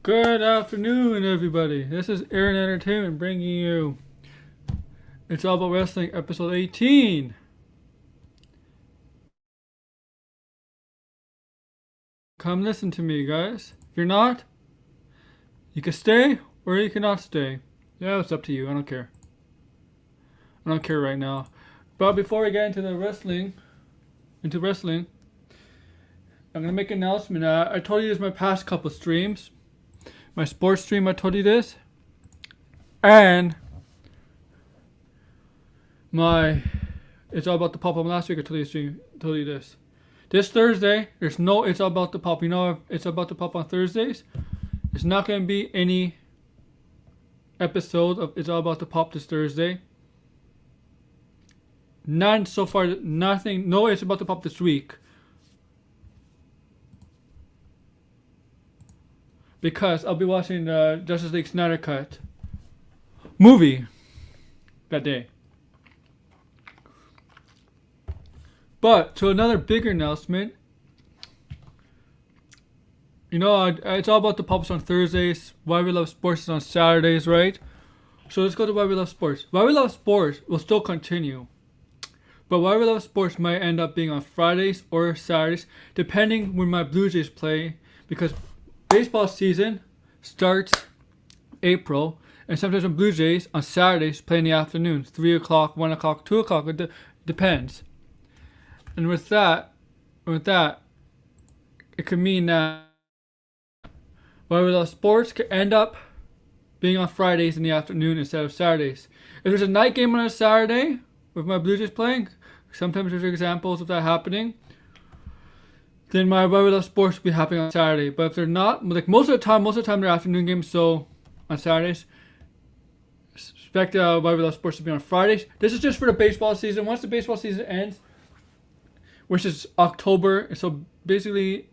Good afternoon, everybody. This is Aaron Entertainment bringing you It's All About Wrestling, episode 18. Come listen to me, guys. If you're not, you can stay or you cannot stay. Yeah, it's up to you. I don't care. I don't care right now. But before we get into wrestling, I'm gonna make an announcement. I told you this in my past couple streams. My sports stream, I told you this. And It's All About the Pop. Last week I told you this. This Thursday, there's no It's All About the Pop. You know, if It's All About the Pop on Thursdays, there's not going to be any episode of It's All About the Pop this Thursday. None so far, nothing, no It's About the Pop this week. Because I'll be watching the Justice League Snyder Cut movie that day. But to another bigger announcement, you know, it's all about the pops on Thursdays. Why We Love Sports is on Saturdays, right? So let's go to Why We Love Sports. Why We Love Sports will still continue. But Why We Love Sports might end up being on Fridays or Saturdays, depending when my Blue Jays play. Because baseball season starts April, and sometimes when Blue Jays on Saturdays play in the afternoon, 3 o'clock, 1 o'clock, 2 o'clock, it depends. And with that, it could mean that Why We Love Sports could end up being on Fridays in the afternoon instead of Saturdays. If there's a night game on a Saturday with my Blue Jays playing, sometimes there's examples of that happening, then my Why We Love Sports will be happening on Saturday. But if they're not, like most of the time they're afternoon games, so on Saturdays, expect Why We Love Sports to be on Fridays. This is just for the baseball season. Once the baseball season ends, which is October, so basically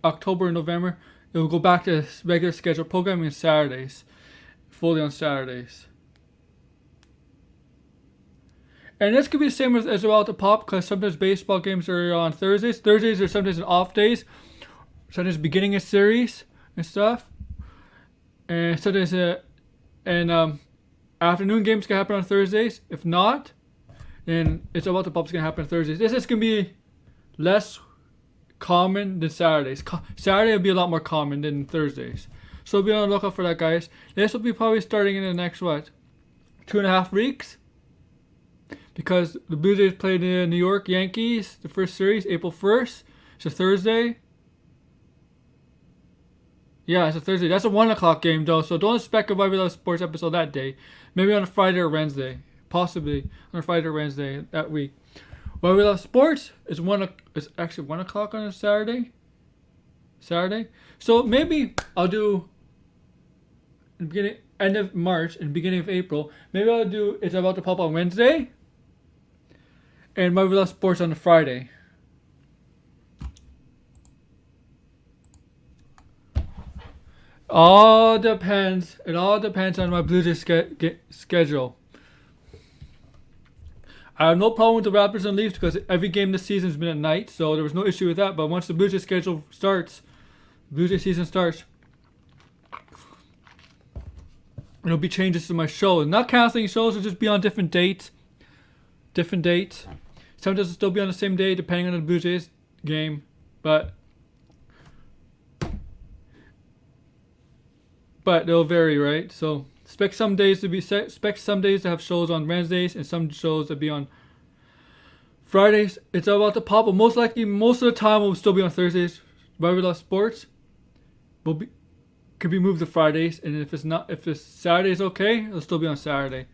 October and November, it will go back to regular scheduled programming on Saturdays, fully on Saturdays. And this could be the same as well at the Pop, because sometimes baseball games are on Thursdays. Thursdays are sometimes an off days, sometimes beginning a series and stuff. And sometimes afternoon games can happen on Thursdays. If not, then It's All About the Pop's gonna happen on Thursdays. This is gonna be less common than Saturdays. Saturday will be a lot more common than Thursdays. So be on the lookout for that, guys. This will be probably starting in the next 2.5 weeks. Because the Blue Jays played the New York Yankees, the first series, April 1st. It's a Thursday. Yeah, it's a Thursday. That's a 1 o'clock game, though, so don't expect a Why We Love Sports episode that day. Maybe on a Friday or Wednesday. Possibly on a Friday or Wednesday that week. Why We Love Sports is actually 1 o'clock on a Saturday. So maybe I'll do end of March and beginning of April. Maybe I'll do It's About to Pop on Wednesday. And Why We Love Sports on a Friday. It all depends on my Blue Jays schedule. I have no problem with the Raptors and Leafs because every game this season has been at night, so there was no issue with that. But once the Blue Jays Blue Jays season starts, there'll be changes to my show. Not canceling shows, it'll just be on different dates. Sometimes it'll still be on the same day depending on the Blue Jays game, but they'll vary, right? So expect some days to have shows on Wednesdays and some shows to be on Fridays. It's All About the Pop, but most likely most of the time will still be on Thursdays. Why We Love Sports could be moved to Fridays, and if it's Saturday's okay, it'll still be on Saturday.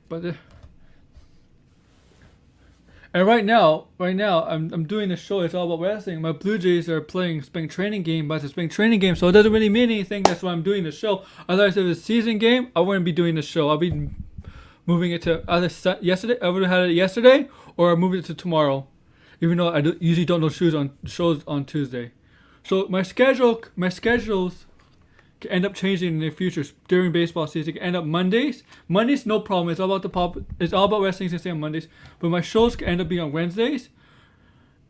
But and right now, I'm doing this show. It's all about wrestling. My Blue Jays are playing spring training game, but it's a spring training game, so it doesn't really mean anything. That's why I'm doing the show. Otherwise, if it was a season game, I wouldn't be doing the show. I'll be moving it to either yesterday. I would have had it yesterday, or I'm moving it to tomorrow. Even though I usually don't do shows on Tuesday. So my schedules can end up changing in the future during baseball season. It can end up Mondays. Mondays, no problem. It's all about the Pop. It's all about wrestling since on Mondays. But my shows can end up being on Wednesdays.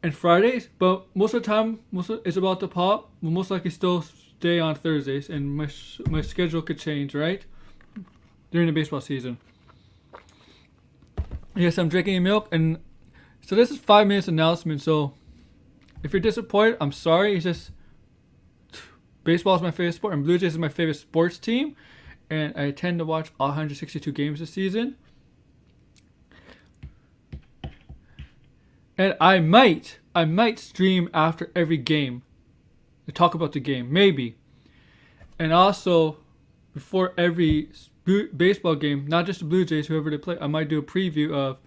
and Fridays, but most of the time, it's about to pop. We'll most likely still stay on Thursdays, and my schedule could change, right? During the baseball season. Yes, I'm drinking milk, and so this is 5 minutes announcement. So if you're disappointed, I'm sorry. It's just baseball is my favorite sport, and Blue Jays is my favorite sports team, and I tend to watch all 162 games this season. And I might stream after every game to talk about the game, maybe. And also, before every baseball game, not just the Blue Jays, whoever they play, I might do a preview of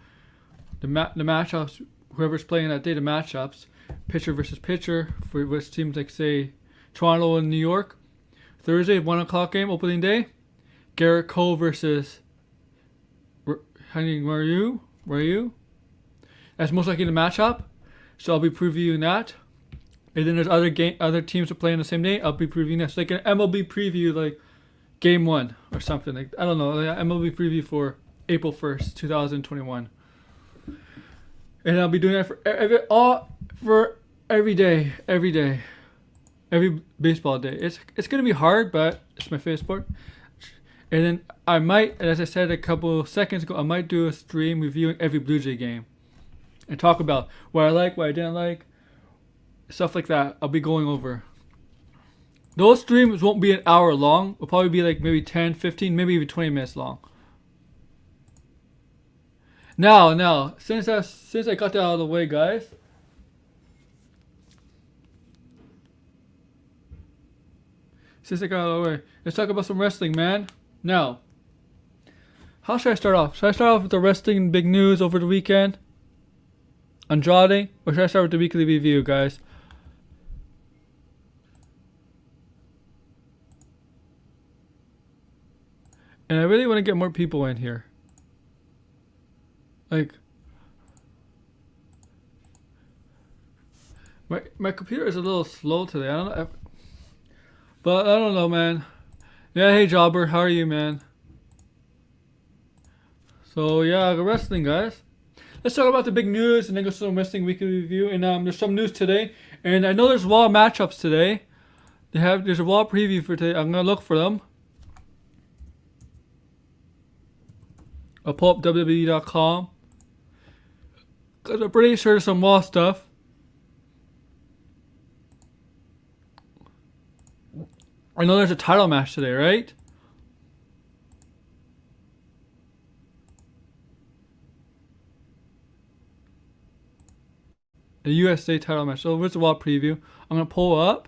the matchups, whoever's playing that day, the matchups, pitcher versus pitcher, for which teams like, say, Toronto and New York. Thursday, 1 o'clock game, opening day. Garrett Cole versus Ryu. That's most likely the matchup, so I'll be previewing that. And then there's other teams that play on the same day. I'll be previewing that. So like an MLB preview, like Game 1 or something. Like I don't know, like MLB preview for April 1st, 2021. And I'll be doing that for every day, every baseball day. It's gonna be hard, but it's my favorite sport. And then I might, as I said a couple seconds ago, I might do a stream reviewing every Blue Jay game. And talk about what I like, what I didn't like, stuff like that. I'll be going over. Those streams won't be an hour long. It'll probably be like maybe 10, 15, maybe even 20 minutes long. Now, since I got that out of the way, guys. Since I got out of the way, let's talk about some wrestling, man. Now, how should I start off? Should I start off with the wrestling big news over the weekend? Andrade, or should I start with the weekly review, guys? And I really want to get more people in here. Like, my computer is a little slow today. I don't know, but I don't know, man. Yeah, hey Jobber, how are you, man? So yeah, the wrestling, guys. Let's talk about the big news and then go to some wrestling weekly review. And there's some news today. And I know there's Raw matchups today. There's a Raw preview for today. I'm gonna look for them. I'll pull up WWE.com. Cause I'm pretty sure there's some Raw stuff. I know there's a title match today, right? The USA title match. So where's the Raw preview? I'm gonna pull up.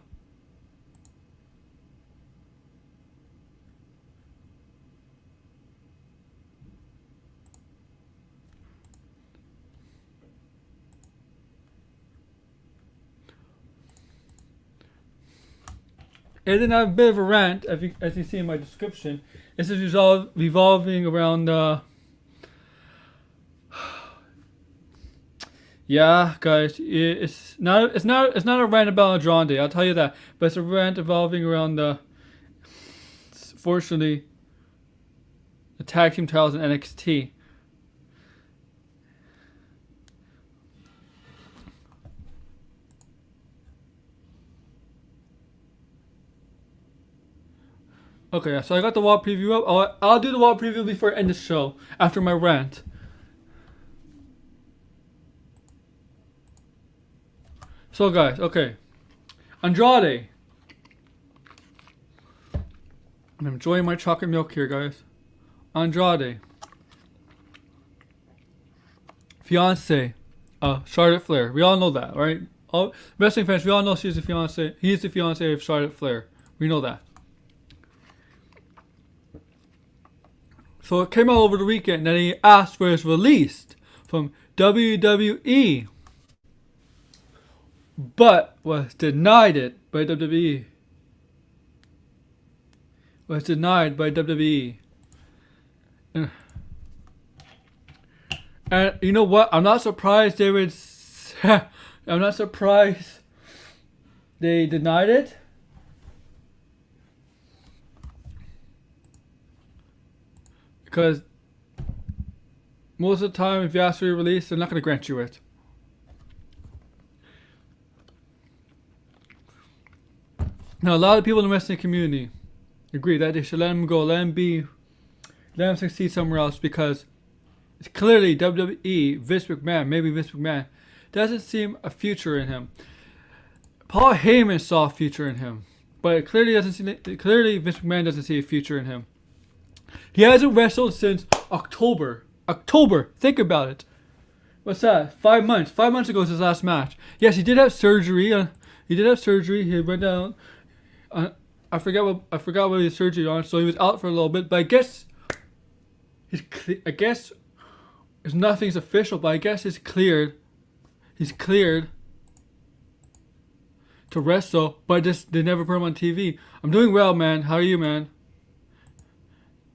And then I have a bit of a rant, as you see in my description. This is revolving around yeah, guys, it's not a rant about Andrade, I'll tell you that. But it's a rant revolving around fortunately, the tag team titles in NXT. Okay, so I got the Raw preview up. I'll do the Raw preview before I end the show, after my rant. So guys, okay. Andrade. I'm enjoying my chocolate milk here, guys. Andrade. Fiance. Charlotte Flair. We all know that, right? All wrestling fans, we all know she's the fiance. He's the fiance of Charlotte Flair. We know that. So it came out over the weekend that he asked for his release from WWE, but was denied it by WWE. Was denied by WWE. And you know what? I'm not surprised they would. I'm not surprised they denied it. Because most of the time, if you ask for your release, they're not going to grant you it. Now, a lot of people in the wrestling community agree that they should let him go, let him succeed somewhere else because it's clearly WWE, maybe Vince McMahon, doesn't see a future in him. Paul Heyman saw a future in him, but clearly Vince McMahon doesn't see a future in him. He hasn't wrestled since October. Think about it. What's that? 5 months. 5 months ago was his last match. Yes, he did have surgery. He went down. I forgot what he had surgery on, so he was out for a little bit. But I guess nothing's official. But I guess he's cleared. He's cleared to wrestle, but they never put him on TV. I'm doing well, man. How are you, man?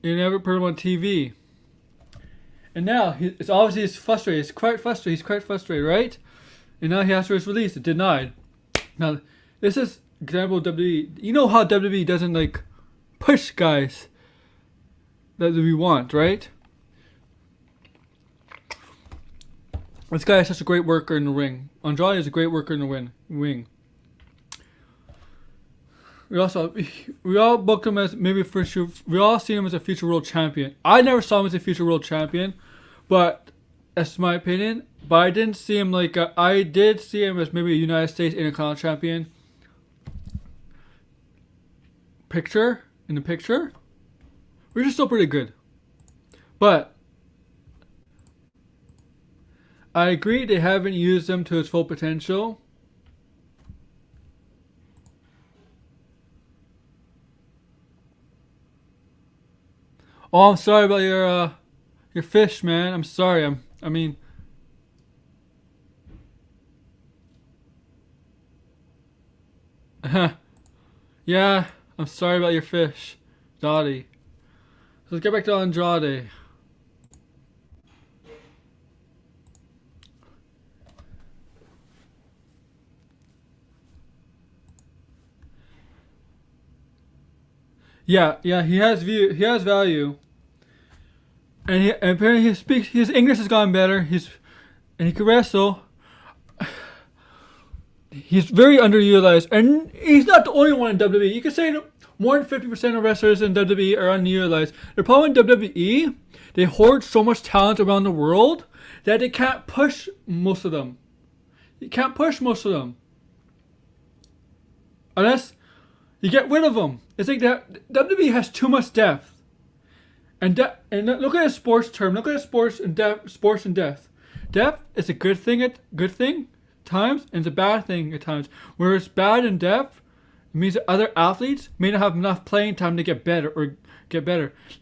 You never put him on TV. And now it's obviously he's frustrated. He's quite frustrated, right? And now he has to his release. It denied. Now this is example of WWE. You know how WWE doesn't like push guys that we want, right? This guy is such a great worker in the ring. Andrade is a great worker in the ring. We all booked him as maybe we all seen him as a future world champion. I never saw him as a future world champion, but that's my opinion. But I didn't see him I did see him as maybe a United States Intercontinental Champion. In the picture, which is still pretty good. But I agree they haven't used him to his full potential. Oh, I'm sorry about your fish, man. I'm sorry. Yeah, I'm sorry about your fish, Dottie. So let's get back to Andrade. Yeah, he has value. And apparently his English has gotten better. And he can wrestle. He's very underutilized, and he's not the only one in WWE. You could say that more than 50% of wrestlers in WWE are underutilized. The problem in WWE, they hoard so much talent around the world that they can't push most of them. Unless you get rid of them. It's like that WWE has too much depth. And look at a sports term. Look at sports and depth. Depth is a good thing times, and it's a bad thing at times. Where it's bad in depth, it means that other athletes may not have enough playing time to get better.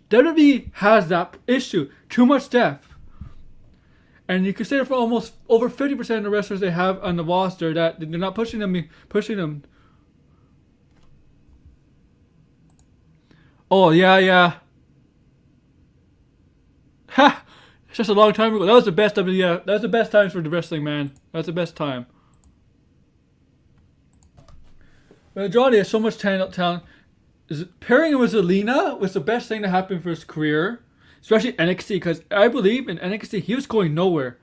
WWE has that issue, too much depth. And you consider for almost over 50% of the wrestlers they have on the roster that they're not pushing them. Oh yeah. Ha! It's just a long time ago. That was the best WWF. That was the best times for the wrestling, man. That's the best time. But Andrade has so much talent. Pairing him with Zelina was the best thing to happen for his career, especially NXT. Because I believe in NXT he was going nowhere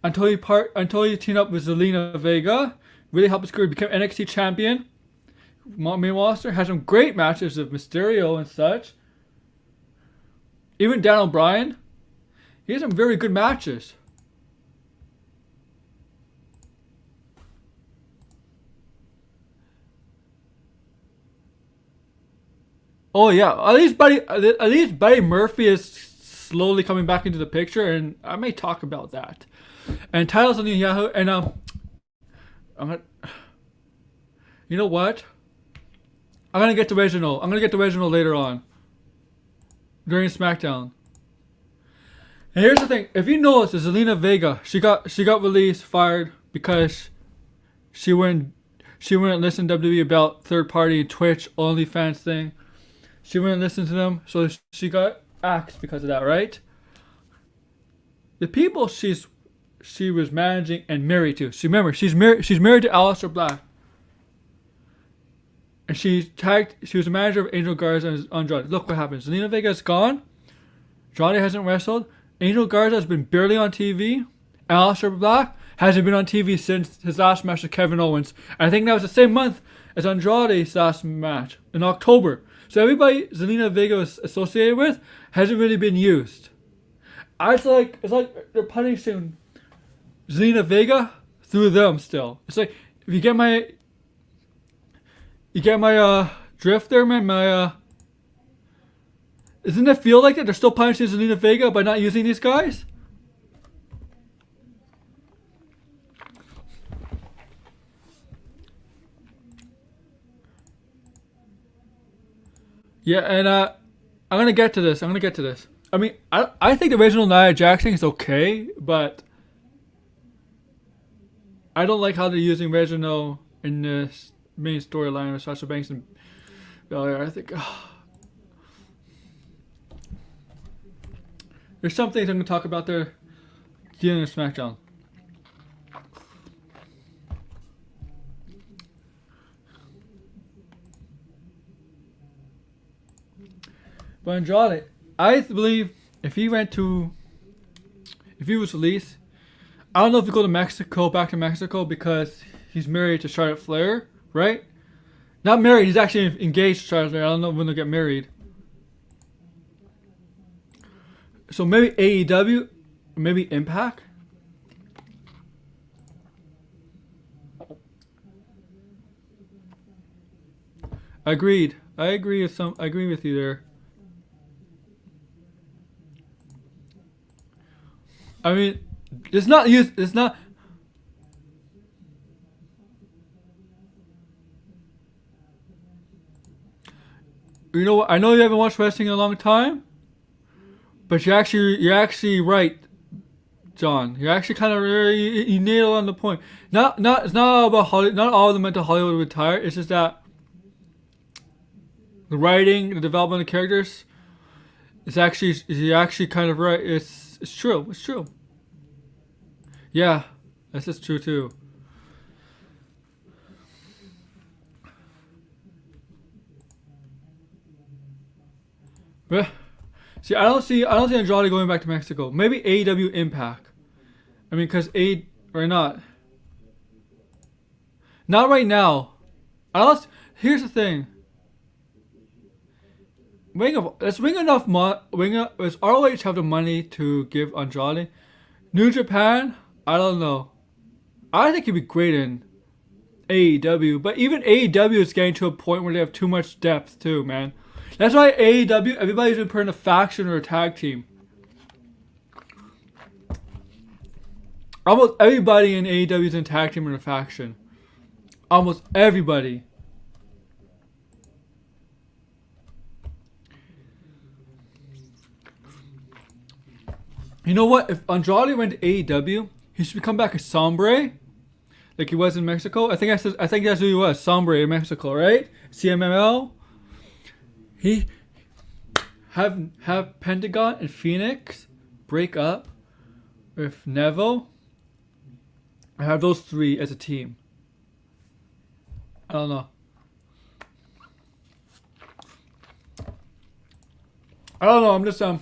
until he teamed up with Zelina Vega. Really helped his career. Became NXT champion. Main roster had some great matches of Mysterio and such. Even Daniel Bryan. He had some very good matches. Oh yeah, at least Buddy Murphy is slowly coming back into the picture, and I may talk about that. And titles on the Yahoo, and you know what? I'm gonna get to Reginald. Later on during SmackDown. And here's the thing: if you notice, Zelina Vega, she got released, fired because she wouldn't listen to WWE about third party Twitch OnlyFans thing. She wouldn't listen to them, so she got axed because of that, right? The people she was managing and married to. She's married to Aleister Black. And she was a manager of Angel Garza and Andrade. Look what happens. Zelina Vega is gone. Andrade hasn't wrestled. Angel Garza has been barely on TV. Aleister Black hasn't been on TV since his last match with Kevin Owens. I think that was the same month as Andrade's last match in October. So everybody Zelina Vega is associated with hasn't really been used. It's like they're punishing Zelina Vega through them still. It's like if you get my drift there, man. Doesn't it feel like that they're still punishing Zelina Vega by not using these guys? Yeah, and I'm gonna get to this. I mean, I think the original Nia Jax thing is okay, but I don't like how they're using Reginald in this main storyline with Sasha Banks and Belair. I think there's some things I'm gonna talk about there dealing with SmackDown. But Andrade, I believe if he was released, I don't know if he go to Mexico, back to Mexico, because he's married to Charlotte Flair, right? Not married, he's actually engaged to Charlotte Flair. I don't know when they'll get married. So maybe AEW, maybe Impact. Agreed. I agree with you there. I mean, it's not. You know what? I know you haven't watched wrestling in a long time, but you're actually right, John. You're actually kind of you nailed on the point. It's not all about Hollywood. Not all of the mental Hollywood retire. It's just that the writing, the development of characters. You're actually kind of right. It's true. It's true. Yeah, that's just true too. But see, I don't see Andrade going back to Mexico. Maybe AEW Impact. I mean, or not. Not right now. Here's the thing. Does ROH have the money to give Andrade? New Japan, I don't know. I think he'd be great in AEW, but even AEW is getting to a point where they have too much depth too, man. That's why AEW, everybody's been put in a faction or a tag team. Almost everybody in AEW is in a tag team or a faction. Almost everybody. You know what? If Andrade went to AEW, he should come back as Sombre, like he was in Mexico. I think that's who he was, Sombre in Mexico, right? CMML. He have Pentagon and Phoenix break up with Neville. I have those three as a team. I don't know. I'm just And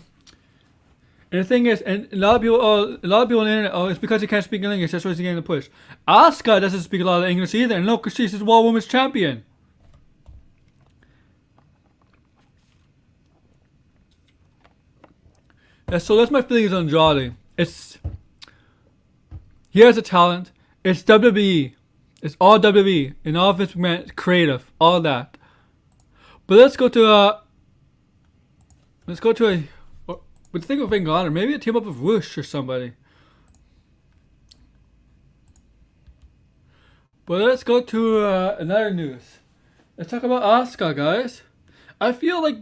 the thing is, and a lot of people on the internet, it's because he can't speak English, that's why he's getting the push. Asuka doesn't speak a lot of English either, and look, because she's the World Women's Champion. So that's my feelings on Andrade. He has a talent. It's WWE. It's all WWE. And all of it's meant creative. All that. But let's go to a... But think of Ring of Honor. Maybe a team up with Whoosh or somebody. But let's go to another news. Let's talk about Asuka, guys. I feel like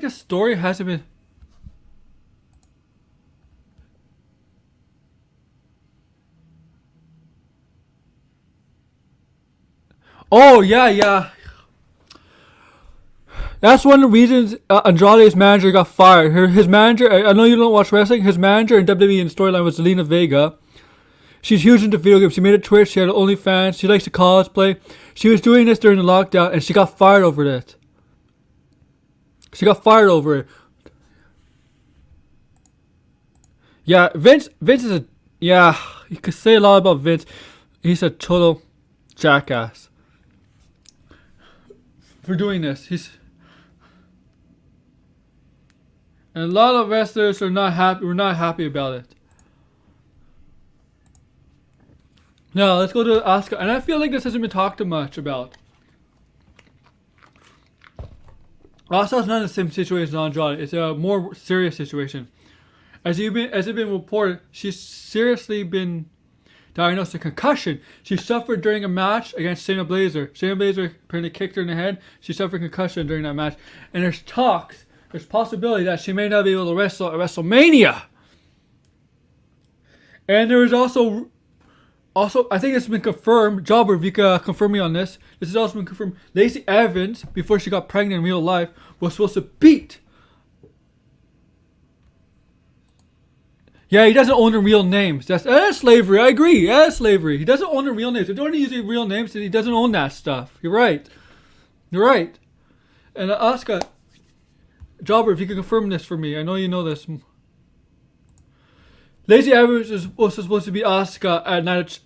the story hasn't been... Oh, yeah. That's one of the reasons Andrade's manager got fired. His manager, I know you don't watch wrestling, his manager in WWE in storyline was Zelina Vega. She's huge into video games. She made a Twitch, she had OnlyFans, she likes to cosplay. She was doing this during the lockdown and she got fired over it. Yeah, Vince is Yeah, you could say a lot about Vince. He's a total jackass for doing this. And a lot of wrestlers are not happy. We're not happy about it. Now let's go to Asuka, and I feel like this hasn't been talked much about. Asuka's not in the same situation as Andrade. It's a more serious situation. As it's been reported, she's seriously been diagnosed with concussion. She suffered during a match against Shayna Baszler. Shayna Baszler apparently kicked her in the head. She suffered concussion during that match. And there's possibility that she may not be able to wrestle at WrestleMania. And there is also, I think it's been confirmed. Jobber, if you could confirm me on this. This has also been confirmed. Lacey Evans, before she got pregnant in real life, was supposed to beat. Yeah, he doesn't own the real names. That's slavery. I agree. Yeah, that's slavery. He doesn't own the real names. If they don't use the real names, then he doesn't own that stuff. You're right. You're right. And Asuka, Jobber, if you can confirm this for me. I know you know this. Lacey Evans was supposed to be Asuka at night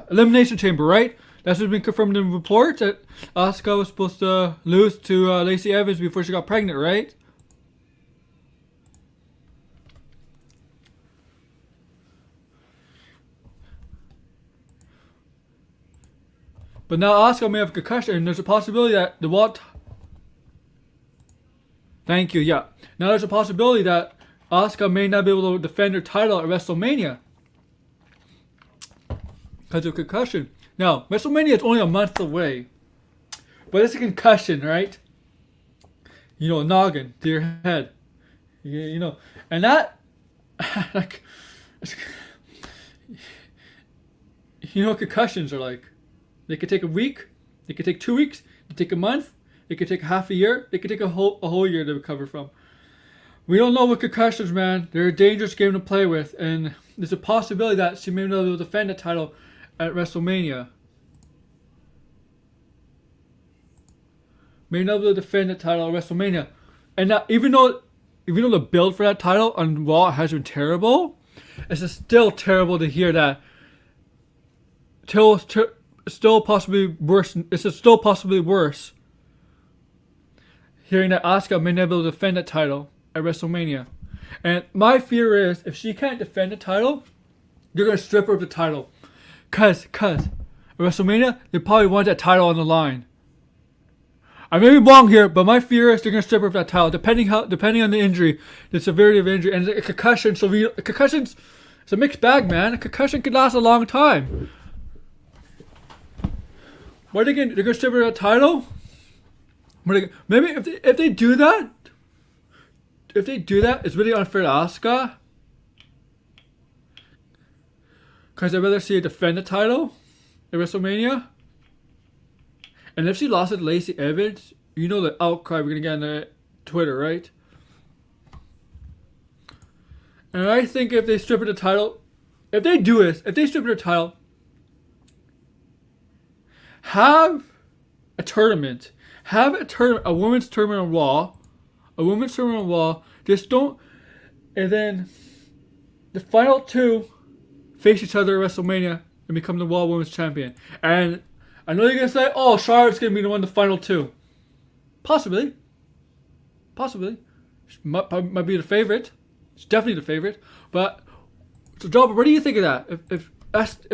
Elimination Chamber, right? That's what's been confirmed in reports, that Asuka was supposed to lose to Lacey Evans before she got pregnant, right? But now Asuka may have a concussion, and there's a possibility that the what? Thank you, yeah. Now there's a possibility that Asuka may not be able to defend her title at WrestleMania because of concussion. Now, WrestleMania is only a month away, but it's a concussion, right? You know, a noggin to your head. You know, and that, like, you know what concussions are like. They could take a week, they could take 2 weeks, they could take a month, they could take half a year, they could take a whole year to recover from. We don't know what concussions, man. They're a dangerous game to play with, and there's a possibility that she may not be able to defend the title at WrestleMania. May not be able to defend the title at WrestleMania. And now, even though the build for that title on Raw has been terrible, it's still terrible to hear that. Still possibly worse. It's still possibly worse hearing that Asuka may not be able to defend that title at WrestleMania. And my fear is, if she can't defend the title, they're going to strip her of the title. Cause at WrestleMania, they probably want that title on the line. I may be wrong here, but my fear is they're going to strip her of that title, depending on the injury, the severity of the injury, and a concussion. So concussions, it's a mixed bag, man. A concussion could last a long time. What are they going to do? They're going to strip her of that title? Maybe if they do that, it's really unfair to Asuka. Because I'd rather see her defend the title at WrestleMania. And if she lost to Lacey Evans, you know the outcry we're going to get on the Twitter, right? And I think if they strip her the title, if they strip her the title, have a tournament. A women's tournament on Raw. Just don't. And then the final two face each other at WrestleMania and become the Raw Women's Champion. And I know you're going to say, oh, Charlotte's going to be the one the final two. Possibly. She might be the favorite. She's definitely the favorite. But, so Jobber, what do you think of that? If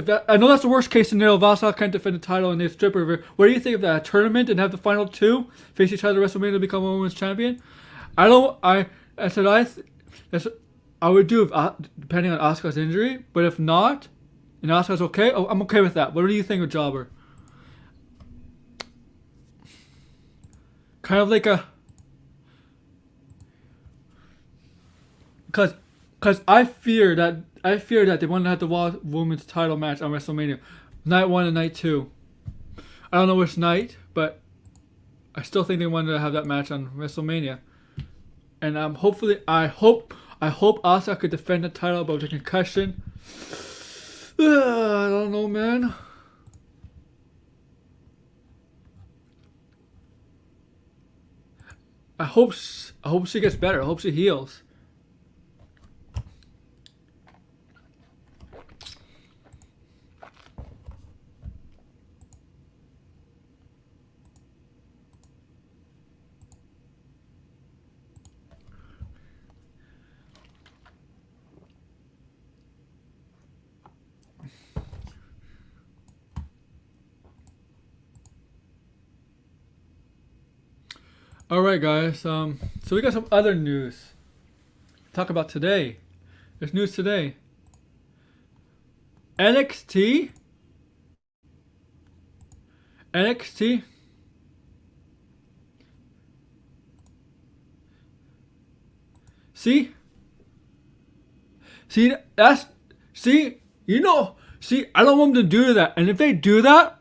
that, I know that's the worst case scenario. Asuka can't defend the title and they strip her. What do you think of that? A tournament and have the final two face each other at WrestleMania to become a women's champion? I would do if, depending on Asuka's injury. But if not, and Asuka's okay, I'm okay with that. What do you think of Jobber? Kind of like a, because I fear that they want to have the Raw Women's title match on WrestleMania, night 1 and night 2. I don't know which night, but I still think they wanted to have that match on WrestleMania. And I hope Asuka could defend the title, but with a concussion, I don't know, man. I hope she gets better. I hope she heals. All right, guys. So we got some other news. Talk about today. There's news today. NXT. NXT. See? See, that's, see, you know, see, I don't want them to do that. And if they do that,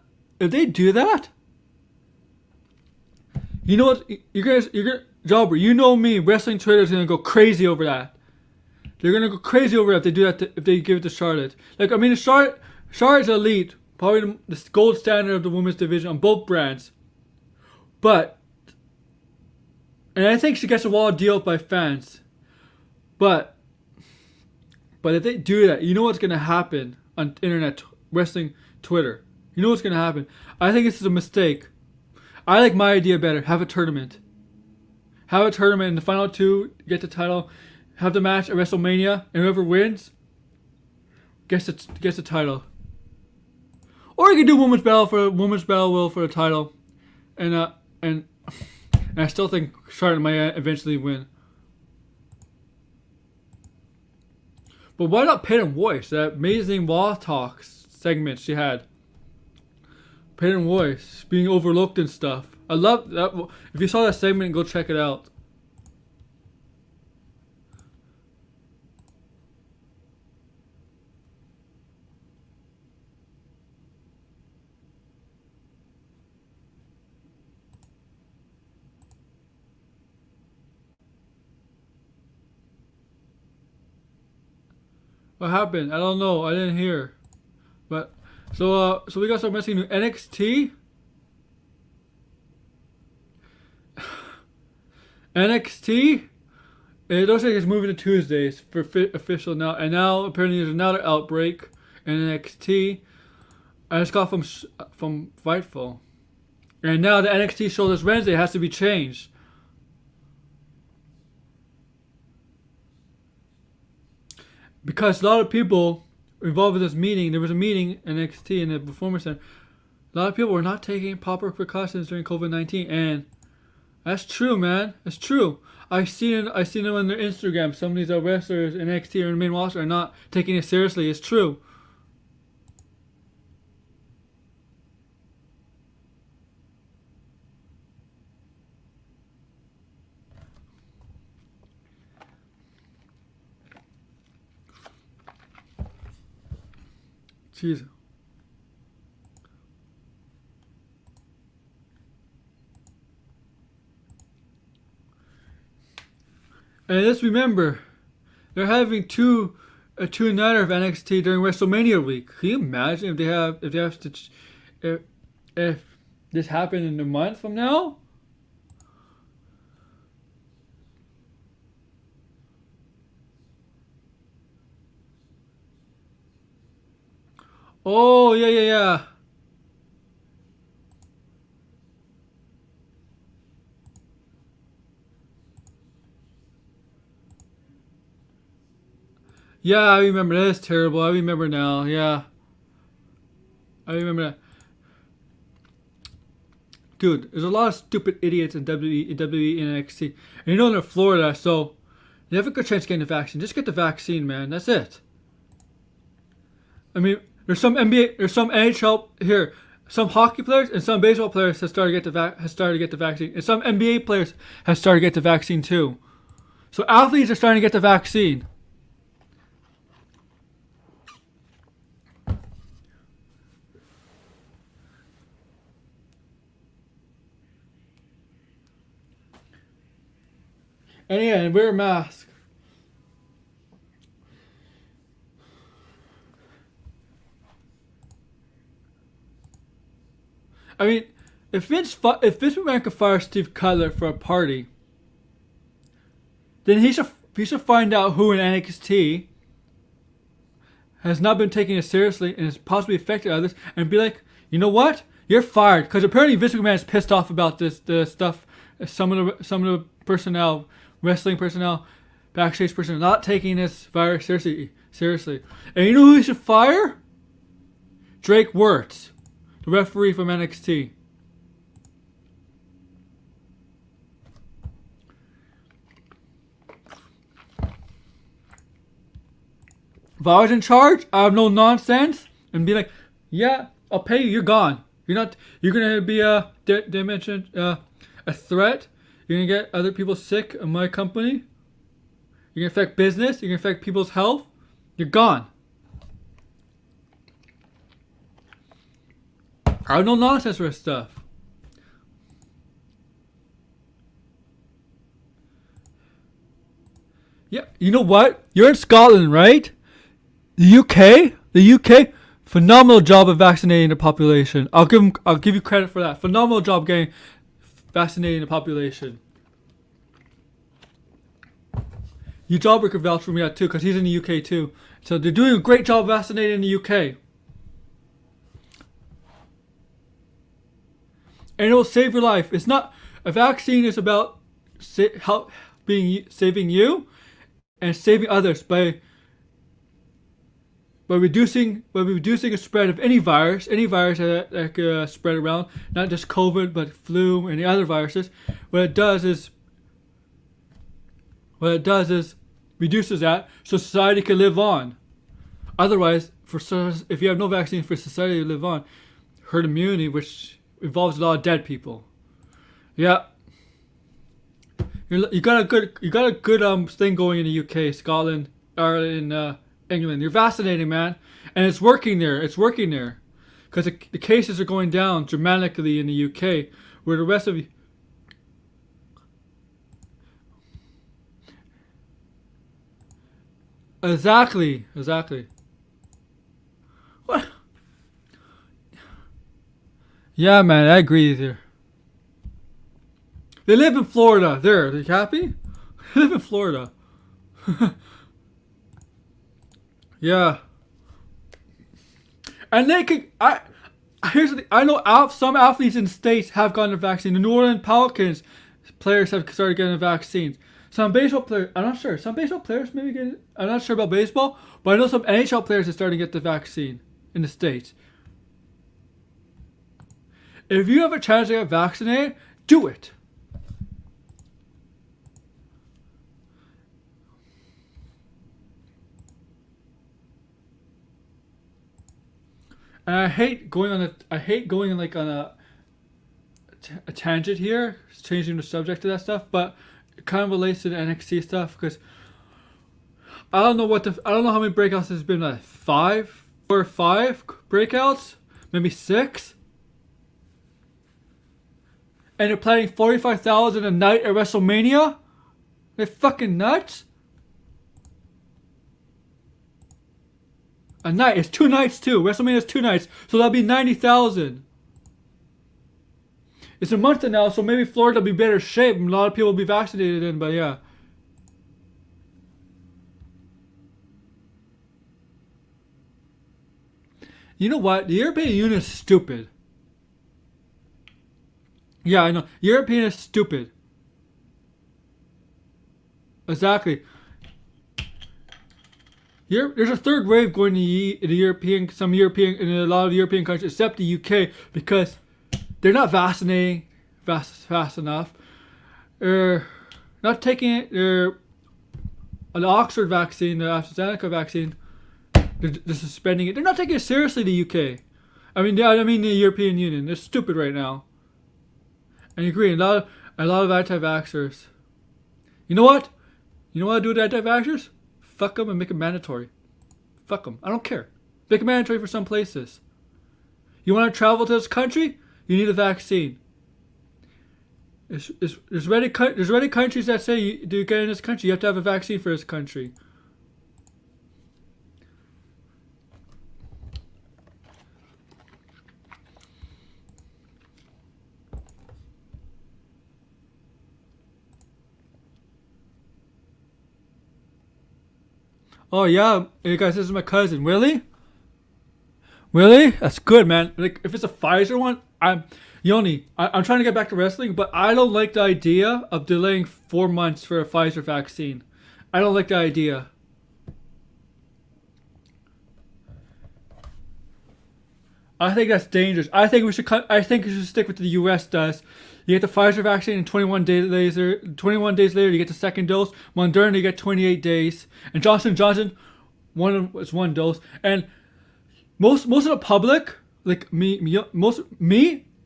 you know what, you're gonna, Jobber, you know me, wrestling Twitter's gonna go crazy over that. They're gonna go crazy over that if they do that, if they give it to Charlotte. Like, I mean, Charlotte's elite, probably the gold standard of the women's division on both brands. But, and I think she gets a wild deal by fans. But if they do that, you know what's gonna happen on internet wrestling Twitter. You know what's gonna happen. I think this is a mistake. I like my idea better. Have a tournament. Have a tournament, and the final two get the title. Have the match at Wrestlemania, and whoever wins gets the title. Or you can do women's battle will for the title, and I still think Charlotte might eventually win. But why not Peyton Royce? That amazing Wall Talk segment she had. Peyton Royce being overlooked and stuff. I love that. If you saw that segment, go check it out. What happened? I don't know. I didn't hear. But so we got some messaging to NXT. NXT. It looks like it's moving to Tuesdays for official now. And now apparently there's another outbreak in NXT. I just got from Fightful. And now the NXT show this Wednesday has to be changed. Because a lot of people involved with this meeting, there was a meeting in NXT in the Performance Center. A lot of people were not taking proper precautions during COVID-19, and that's true, man. It's true. I seen them on their Instagram. Some of these wrestlers in NXT or in the main roster are not taking it seriously. It's true. Jesus. And let's remember, they're having a two-nighter of NXT during WrestleMania week. Can you imagine if they have to, if this happened in a month from now? Oh, yeah. Yeah, I remember. That is terrible. I remember now. Yeah. I remember that. Dude, there's a lot of stupid idiots in WWE and NXT. And you know they're Florida, so you have a good chance of getting the vaccine. Just get the vaccine, man. That's it. I mean, there's some NBA, there's some NHL here. Some hockey players and some baseball players have started to get the vaccine, and some NBA players have started to get the vaccine too. So athletes are starting to get the vaccine. And yeah, and wear a mask. I mean, if Vince McMahon could fire Steve Cutler for a party, then he should find out who in NXT has not been taking it seriously and has possibly affected others, and be like, you know what, you're fired. Because apparently Vince McMahon is pissed off about the stuff. Some of the personnel, wrestling personnel, backstage personnel, not taking this virus seriously. And you know who he should fire? Drake Wirtz, the referee from NXT. If I was in charge, I have no nonsense and be like, yeah, I'll pay you. You're gone. You're gonna be they mentioned a threat. You're gonna get other people sick in my company. You're gonna affect business. You're gonna affect people's health. You're gone. I have no nonsense for this stuff. Yeah, you know what? You're in Scotland, right? The UK, phenomenal job of vaccinating the population. I'll give you credit for that. Phenomenal job getting vaccinating the population. You Jobber could vouch for me that too, because he's in the UK too. So they're doing a great job vaccinating in the UK. And it will save your life. It's not a vaccine is about saving you and saving others by reducing a spread of any virus that could spread around, not just COVID but flu and the other viruses. What it does is reduces that so society can live on. Otherwise, if you have no vaccine for society to live on, herd immunity, which involves a lot of dead people. Yeah. You got a good thing going in the UK, Scotland, or in England. You're vaccinating, man, and it's working there. Because the cases are going down dramatically in the UK, where the rest of you. Exactly. What? Yeah, man, I agree with you. They live in Florida. Are you happy? They live in Florida. Yeah. And they could. Here's the thing. I know some athletes in the States have gotten a vaccine. The New Orleans Pelicans players have started getting vaccines. Some baseball players, I'm not sure. Some baseball players maybe get it. I'm not sure about baseball, but I know some NHL players are starting to get the vaccine in the States. If you have a chance to get vaccinated, do it. And I hate going on a tangent here, changing the subject to that stuff, but it kind of relates to the NXT stuff because I don't know how many breakouts there's been, like 5 or 5 breakouts, maybe 6. And they're planning 45,000 a night at WrestleMania? They're fucking nuts. A night. It's 2 nights too. WrestleMania's 2 nights. So that'll be 90,000. It's a month now, so maybe Florida will be better shape and a lot of people will be vaccinated in, but yeah. You know what? The European Union is stupid. Yeah, I know. European is stupid. Exactly. There's a third wave going to in a lot of European countries, except the UK, because they're not vaccinating fast enough. They're not taking it. An Oxford vaccine, the AstraZeneca vaccine, they're suspending it. They're not taking it seriously, the UK. I mean the European Union. They're stupid right now. And I agree, a lot of anti-vaxxers. You know what? You know what I do with anti-vaxxers? Fuck them and make it mandatory. Fuck them. I don't care. Make it mandatory for some places. You want to travel to this country? You need a vaccine. There's already countries that say to get in this country, you have to have a vaccine for this country. Oh yeah, hey guys, this is my cousin. Really? Really? That's good, man. Like if it's a Pfizer one, I'm trying to get back to wrestling, but I don't like the idea of delaying 4 months for a Pfizer vaccine. I don't like the idea. I think that's dangerous. I think we should stick with what the US does. You get the Pfizer vaccine and 21 days later you get the second dose. Moderna you get 28 days. And Johnson & Johnson, It's one dose, and most of the public, like me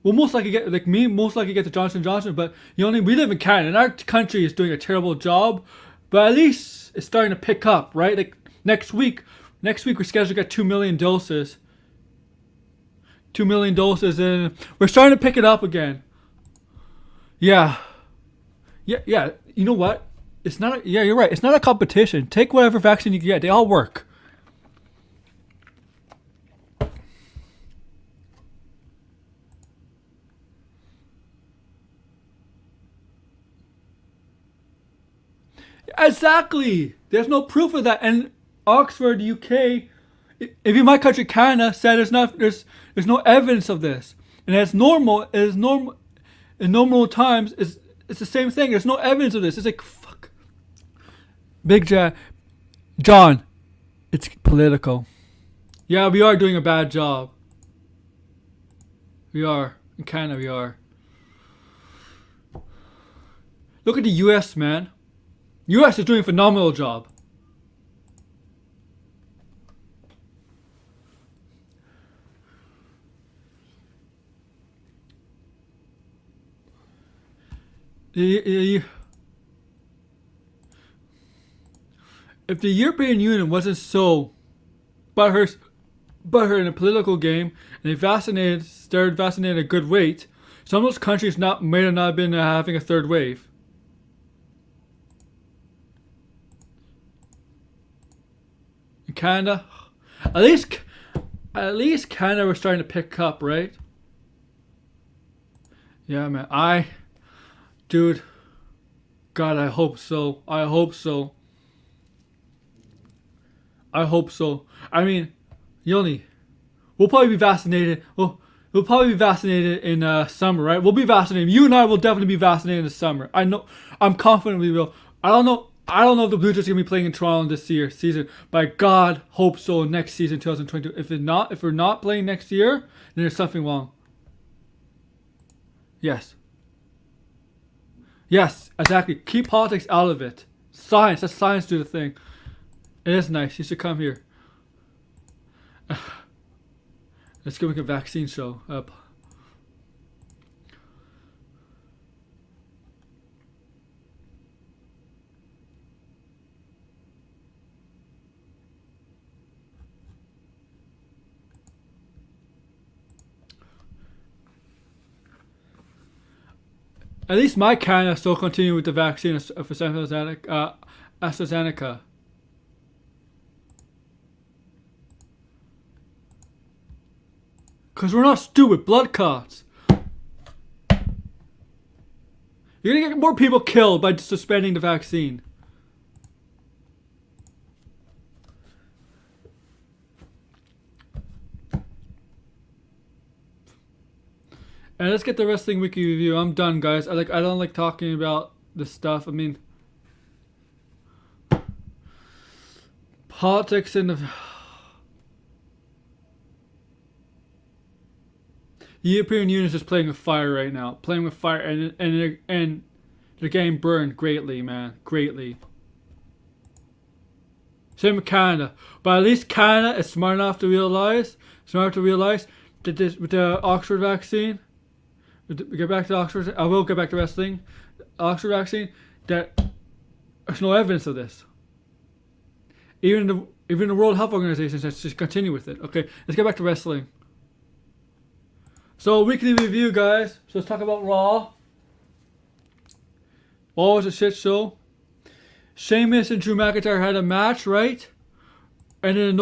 will most likely get the Johnson Johnson. But we live in Canada, and our country is doing a terrible job. But at least it's starting to pick up, right? Like next week we're scheduled to get 2 million doses. 2 million doses, and we're starting to pick it up again. Yeah. You know what? It's not. You're right. It's not a competition. Take whatever vaccine you can get. They all work. Exactly. There's no proof of that. And Oxford, UK, even my country, Canada, said there's no evidence of this. And it's normal. It is normal. In normal times, it's the same thing. There's no evidence of this. It's like fuck. Big John, it's political. Yeah, we are doing a bad job. We are. In Canada, we are. Look at the US, man. US is doing a phenomenal job. If the European Union wasn't so butthurt in a political game, and they started vaccinating at a good rate, some of those countries may have not been having a third wave. In Canada, at least Canada was starting to pick up, right? Yeah, man. Dude, God, I hope so. I mean, we'll probably be vaccinated. We'll probably be vaccinated in summer, right? We'll be vaccinated. You and I will definitely be vaccinated in the summer. I'm confident we will. I don't know if the Blue Jays are gonna be playing in Toronto this season, but God, hope so next season, 2022. If we're not playing next year, then there's something wrong. Yes, exactly. Keep politics out of it. Science, let science do the thing. It is nice. You should come here. Let's go make a vaccine show up. At least my Canada still continue with the vaccine for AstraZeneca. Because we're not stupid blood clots. You're going to get more people killed by suspending the vaccine. And let's get the Wrestling Wiki review. I'm done, guys. I don't like talking about this stuff. I mean, politics in the European Union is just playing with fire right now. Playing with fire, and they're getting burned greatly, man. Greatly. Same with Canada, but at least Canada is smart enough to realize that this with the Oxford vaccine. Get back to Oxford. I will get back to wrestling. Oxford vaccine. That there's no evidence of this. Even the World Health Organization says just continue with it. Okay, let's get back to wrestling. So weekly review, guys. So let's talk about Raw. Raw was a shit show. Sheamus and Drew McIntyre had a match, right? And then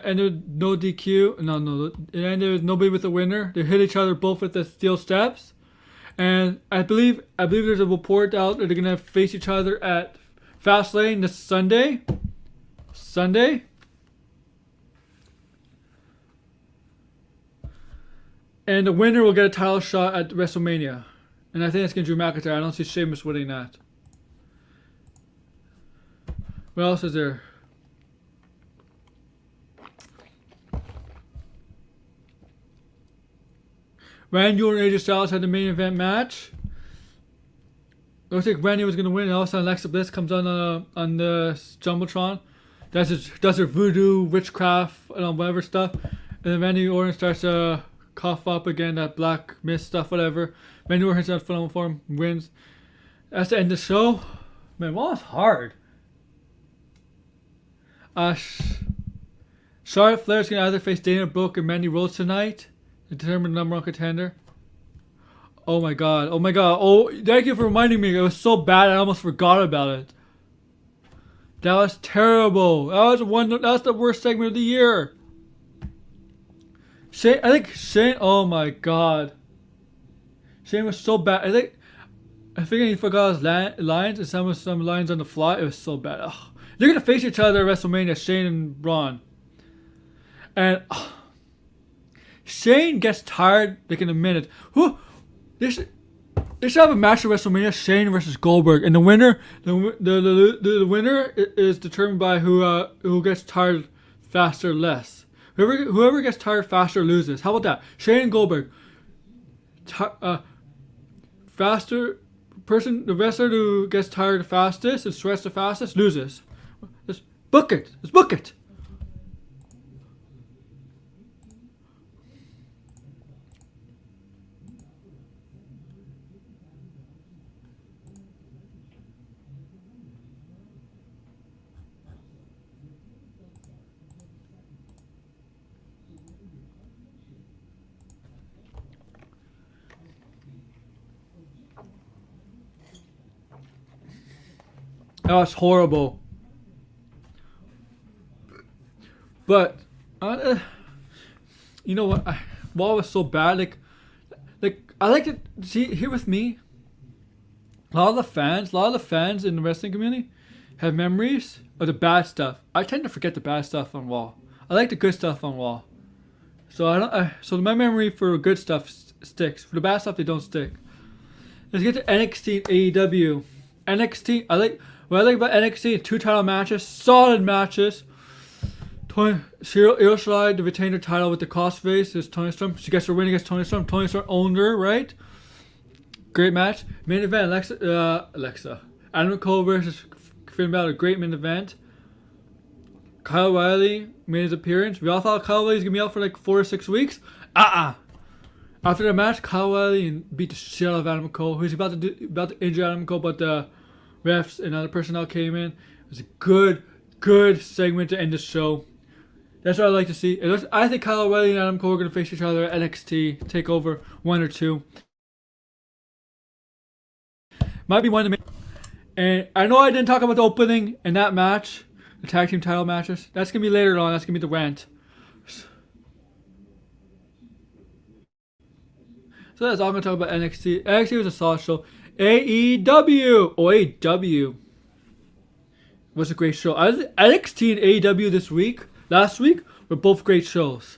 ended no DQ. No. It ended with nobody with the winner. They hit each other both with the steel steps. And I believe there's a report out that they're gonna face each other at Fastlane this Sunday. And the winner will get a title shot at WrestleMania. And I think it's gonna be Drew McIntyre. I don't see Sheamus winning that. What else is there? Randy Orton and AJ Styles had the main event match. Looks like Randy was going to win, and all of a sudden Alexa Bliss comes on the Jumbotron. does her voodoo, witchcraft, and whatever stuff. And then Randy Orton starts to cough up again, that black mist stuff, whatever. Randy Orton hits that final form, wins. That's the end of the show. Man, Raw is hard. Charlotte Flair's going to either face Dana Brooke and Mandy Rose tonight to determine the number one contender. Oh my god. Oh my god. Oh, thank you for reminding me. It was so bad I almost forgot about it. That was terrible. That was the worst segment of the year. I think Shane. Oh my god. Shane was so bad. I think he forgot his lines and some lines on the fly. It was so bad. Ugh. They're gonna face each other at WrestleMania, Shane and Braun. And Shane gets tired like in a minute. They should have a match at WrestleMania, Shane versus Goldberg, and the winner is determined by who gets tired faster or less. Whoever gets tired faster loses. How about that? Shane and Goldberg. Faster person, the wrestler who gets tired the fastest and sweats the fastest loses. Let's book it. Let's book it. That was horrible. But you know what? Raw was so bad. Like I like to see here with me. A lot of the fans in the wrestling community have memories of the bad stuff. I tend to forget the bad stuff on Raw. I like the good stuff on Raw. So so my memory for good stuff sticks. For the bad stuff, they don't stick. Let's get to NXT and AEW. NXT, what I like about NXT, 2 title matches, solid matches. Io Shirai to retain her title with the crossface is Toni Storm. She gets her win against Toni Storm. Toni Storm owned her, right? Great match. Main event, Alexa. Adam Cole versus Finn Balor, great main event. Kyle O'Reilly made his appearance. We all thought Kyle O'Reilly was going to be out for like 4 or 6 weeks. After the match, Kyle O'Reilly beat the shit out of Adam Cole. He was about to injure Adam Cole, but the refs and other personnel came in. It was a good segment to end the show. That's what I like to see. I think Kyle O'Reilly and Adam Cole are going to face each other at NXT TakeOver 1 or 2. Might be one of the main. And I know I didn't talk about the opening in that match, the tag team title matches. That's going to be later on. That's going to be the rant. So that's all I'm going to talk about NXT. NXT was a solid show. AEW was a great show. NXT and AEW last week, were both great shows.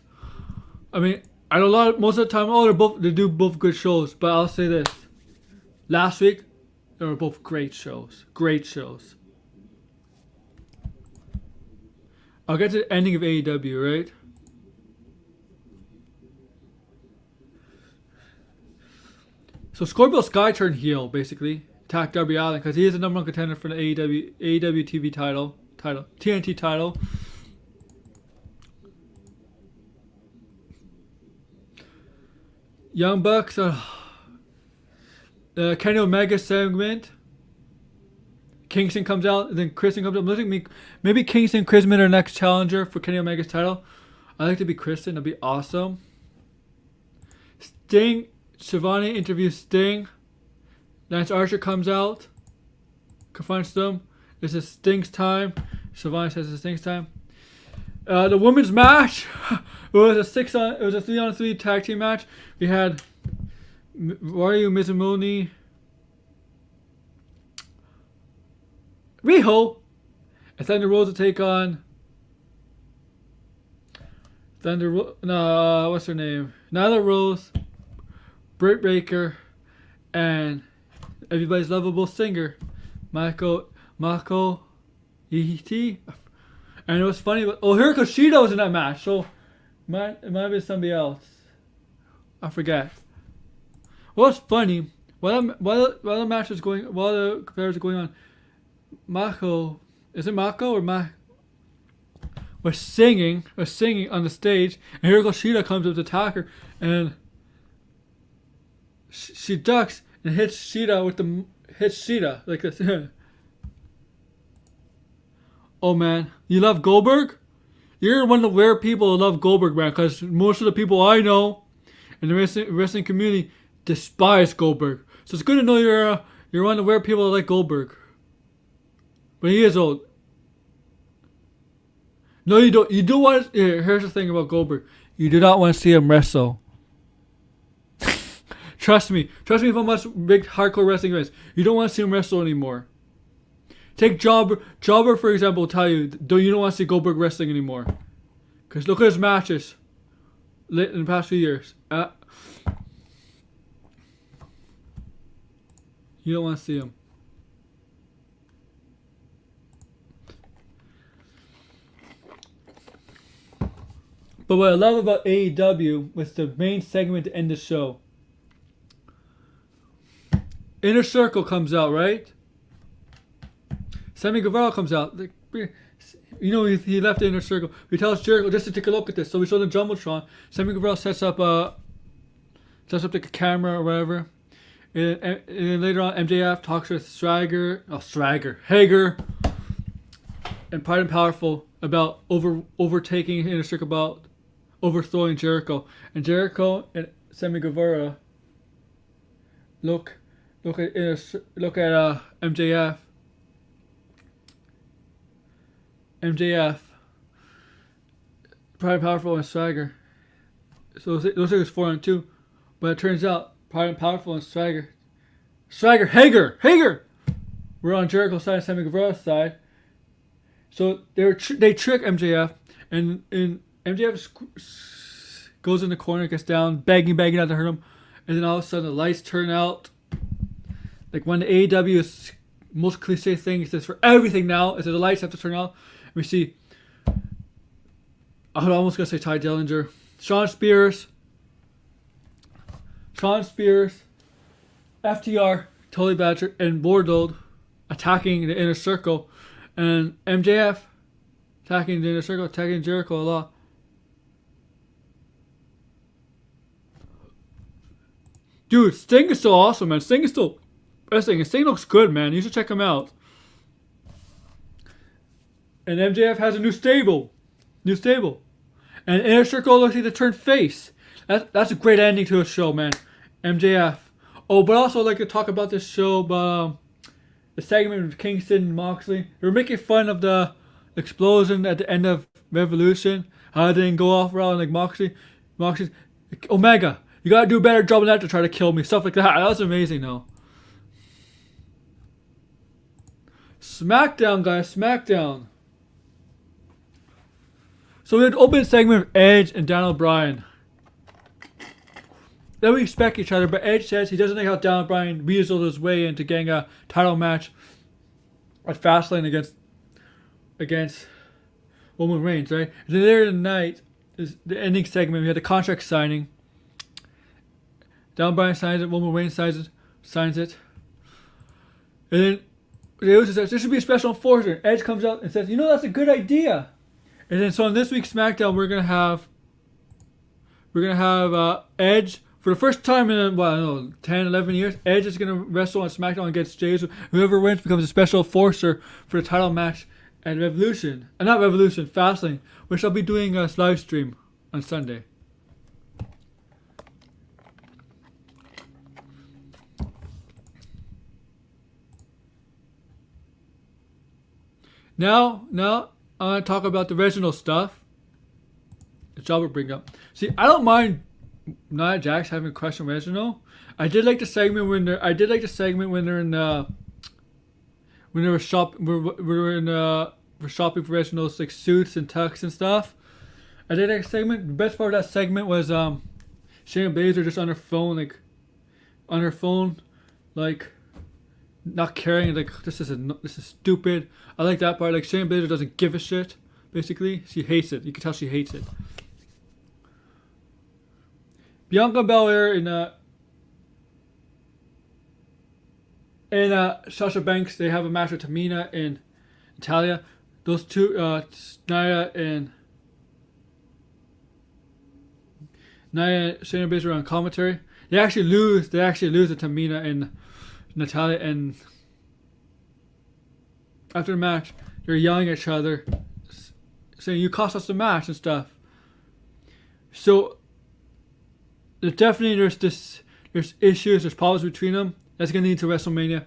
I mean, I know most of the time, they do both good shows. But I'll say this: last week, they were both great shows. Great shows. I'll get to the ending of AEW, right? So Scorpio Sky turned heel, basically. Attacked Darby Allin because he is the number 1 contender for the AEW TV title, TNT title. Young Bucks, Kenny Omega segment. Kingston comes out, and then Kristen comes out. Maybe Kingston and Kristen are the next challenger for Kenny Omega's title. I'd like to be Kristen. That'd be awesome. Shivani interviews Sting. Lance Archer comes out, confronts them. This is Sting's time. Shivani says it's Sting's time. The women's match was a 3-on-3 tag team match. We had Ryu Mizumoni, Riho, and Thunder Rose to take on what's her name? Nyla Rose, Britt Baker, and everybody's lovable singer, Mako E.T. And it was funny, but Hikaru Shida was in that match, so it might be somebody else. I forget. What's funny, while the match was going, while the compares are going on, Mako, is it Mako or was singing on the stage, and Hiroko Shida comes up to attack her, and she ducks and hits Shida like this. Oh man, you love Goldberg? You're one of the rare people who love Goldberg, man, because most of the people I know in the wrestling community despise Goldberg. So it's good to know you're one of the rare people that like Goldberg. But he is old. No, you don't. You do want. Here's the thing about Goldberg. You do not want to see him wrestle. Trust me. Trust me. If I'm watching big hardcore wrestling fans, you don't want to see him wrestle anymore. Take Jobber. Jobber, for example, will tell you, you don't want to see Goldberg wrestling anymore. Because look at his matches in the past few years. You don't want to see him. But what I love about AEW was the main segment to end the show. Inner Circle comes out, right? Sammy Guevara comes out. You know, he left the Inner Circle. He tells Jericho just to take a look at this. So we show the Jumbotron. Sammy Guevara sets up like a camera or whatever. And then later on, MJF talks with Hager, and Pride and Powerful about overtaking Inner Circle, about overthrowing Jericho. And Jericho and Sammy Guevara look at MJF. Pride and Powerful and Swagger. So those are 4-on-2. But it turns out Pride and Powerful and Hager, we're on Jericho's side and Sammy Guevara's side. So they trick MJF, and MJF goes in the corner, gets down, begging not to hurt him, and then all of a sudden the lights turn out. Like when the AEW's most cliche thing is this for everything now, is that the lights have to turn out. And we see, I was almost gonna say Ty Dillinger, Sean Spears, FTR, Tully Blanchard, and Wardlow attacking the Inner Circle, and MJF attacking the Inner Circle, attacking Jericho a lot. Dude, Sting is still awesome, man. Sting is still wrestling, and Sting looks good, man. You should check him out. And MJF has a new stable. And Inner Circle looks like to turn face. That's a great ending to a show, man. MJF. Oh, but also I'd like to talk about this show, the segment with Kingston and Moxley. They were making fun of the explosion at the end of Revolution. How it didn't go off around like Moxley's Omega, you gotta do a better job than that to try to kill me. Stuff like that. That was amazing, though. Smackdown, guys. Smackdown. So we had an open segment with Edge and Daniel Bryan. Then we expect each other, but Edge says he doesn't like how Daniel Bryan weaseled his way into getting a title match at Fastlane against Roman Reigns, right? And then later in the night, is the ending segment. We had the contract signing. Daniel Bryan signs it. Roman Reigns signs it. And then they also says there should be a special enforcer. Edge comes out and says, that's a good idea. And then so on this week's SmackDown, we're gonna have Edge. For the first time in, 10, 11 years, Edge is going to wrestle on SmackDown against Jay. So whoever wins becomes a special enforcer for the title match at Revolution. Not Revolution, Fastlane, which I'll be doing a live stream on Sunday. Now, I want to talk about the original stuff. The job will bring up. See, I don't mind Nia Jax having a crush on Reginald. I did like the segment when they're in when they were shopping for Reginald's like suits and tux and stuff. I did like a segment. The best part of that segment was Shayna Baszler just on her phone, like not caring. Like this is stupid. I like that part. Like Shayna Baszler doesn't give a shit. Basically, she hates it. You can tell she hates it. Bianca Belair and Sasha Banks, they have a match with Tamina and Natalia. Those two, Nia and Nia, Shayna Baszler on commentary. They actually lose. They actually lose to Tamina and Natalia, and after the match, they're yelling at each other, saying "You cost us the match" and stuff. So there's issues, there's problems between them. That's gonna lead to WrestleMania.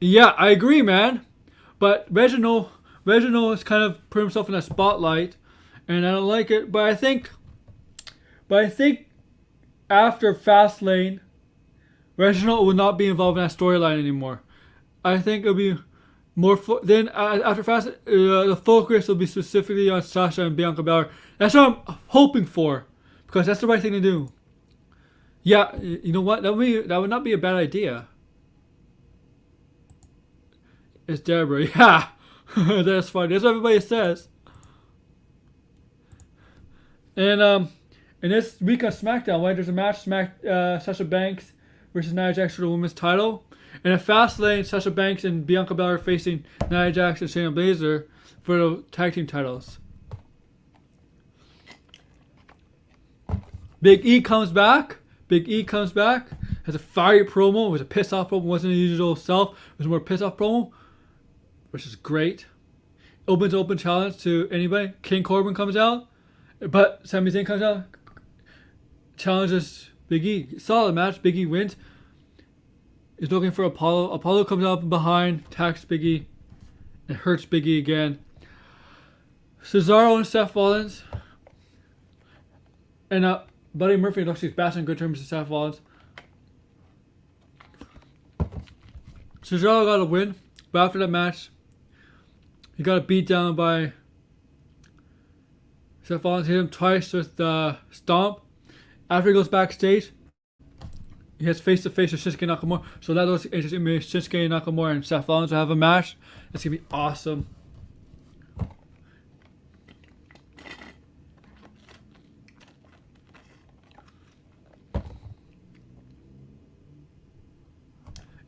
Yeah, I agree, man. But Reginald has kind of put himself in that spotlight, and I don't like it. But I think after Fastlane, Reginald will not be involved in that storyline anymore. I think it'll be more. Then after Fastlane, the focus will be specifically on Sasha and Bianca Belair. That's what I'm hoping for, because that's the right thing to do. Yeah, you know what? That would not be a bad idea. It's Deborah. Yeah, that's funny. That's what everybody says. And this week on Smackdown, right, there's a match: Sasha Banks versus Nia Jax for the women's title. And at Fastlane, Sasha Banks and Bianca Belair facing Nia Jax and Shayna Baszler for the tag team titles. Big E comes back. Has a fiery promo. It was a piss off promo. It wasn't his usual self. It was a more piss off promo, which is great. Opens open challenge to anybody. King Corbin comes out, but Sami Zayn comes out, challenges Big E. Solid match. Big E wins. He's looking for Apollo. Apollo comes out behind, attacks Big E, and hurts Big E again. Cesaro and Seth Rollins. And Buddy Murphy looks like he's back on good terms with Seth Rollins. Cesaro got a win, but after that match, he got beat down by Seth Rollins. Hit him twice with the stomp. After he goes backstage, he has face-to-face with Shinsuke Nakamura. So that looks interesting. Maybe Shinsuke Nakamura and Seth Rollins will have a match. That's going to be awesome.